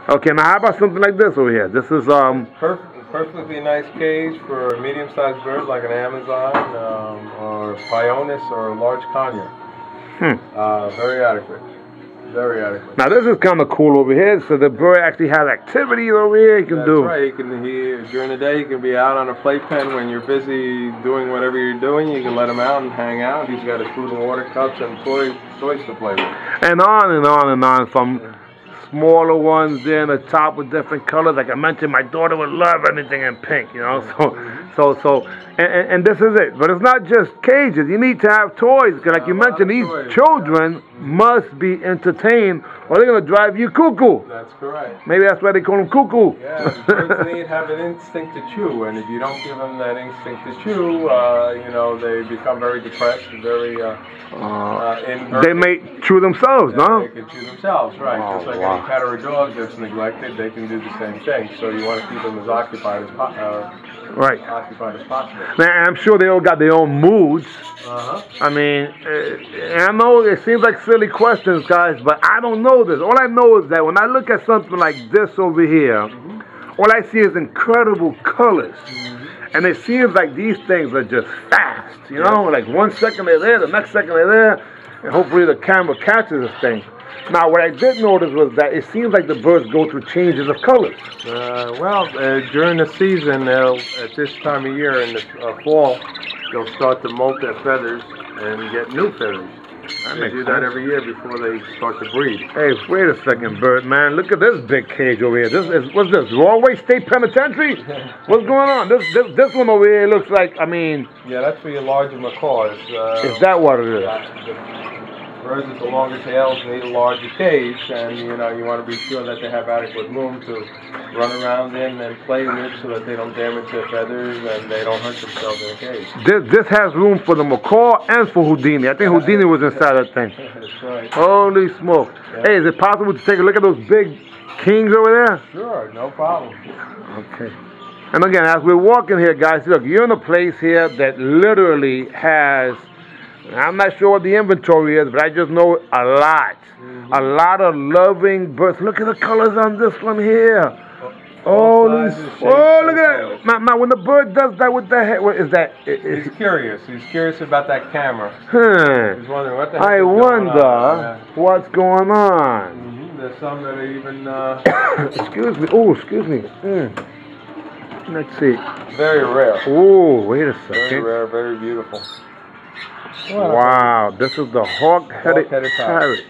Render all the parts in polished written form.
Okay, now how about something like this over here? This is Perfectly nice cage for a medium-sized bird like an Amazon or Pioneer or a large conure. Very adequate. Very adequate. Now this is kind of cool over here. So the bird actually has activities over here he can do. That's right. During the day he can be out on a playpen. When you're busy doing whatever you're doing, you can let him out and hang out. He's got his food and water cups and toys to play with. And on and on and on, from smaller ones there in the top with different colors. Like I mentioned, my daughter would love anything in pink, you know. And this is it. But it's not just cages. You need to have toys, because like you mentioned, these children must be entertained, or they're gonna drive you cuckoo. That's correct. Maybe that's why they call them cuckoo. Yeah, birds have an instinct to chew, and if you don't give them that instinct to chew, you know, they become very depressed and very they may chew themselves, no? They can chew themselves, right? Just like any cat or a dog that's neglected, they can do the same thing. So you want to keep them as occupied as possible. Now, I'm sure they all got their own moods. I mean, I know it seems like silly questions, guys, but I don't know this. All I know is that when I look at something like this over here, all I see is incredible colors. And it seems like these things are just fast, you know? Like 1 second they're there, the next second they're there, and hopefully the camera catches this thing. Now, what I did notice was that it seems like the birds go through changes of colors. During the season, at this time of year in the fall, they'll start to molt their feathers and get new feathers. They do that every year before they start to breed. Hey, wait a second, Bert, man. Look at this big cage over here. What's this? Rawway State Penitentiary? What's going on? This one over here looks like, I mean... Yeah, that's for your larger macaws. Is that what it is? Birds with the longer tails need a larger cage, and you know you want to be sure that they have adequate room to run around in and play with, so that they don't damage their feathers and they don't hurt themselves in a cage. This has room for the macaw and for Houdini. I think Houdini was inside that thing. That's right. Holy smoke! Yeah. Hey, is it possible to take a look at those big kings over there? Sure, no problem. Okay. And again, as we're walking here, guys, look, you're in a place here that literally has. I'm not sure what the inventory is, but I just know a lot. A lot of loving birds. Look at the colors on this one here. Oh, look at that. Now, when the bird does that with the head, what is that? He's curious. He's curious about that camera. He's wondering what the heck I wonder what's going on. There's some that are even... excuse me. Oh, excuse me. Let's see. Very rare. Oh, wait a second. Very rare, very beautiful. Wow, this is the hawk-headed parrot.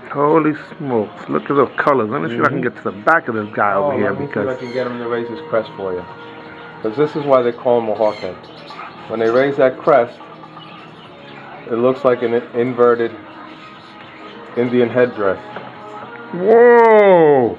Holy smokes, look at those colors. Let me see if I can get to the back of this guy over here. Because see if I can get him to raise his crest for you. Because this is why they call him a hawkhead. When they raise that crest, it looks like an inverted Indian headdress. Whoa!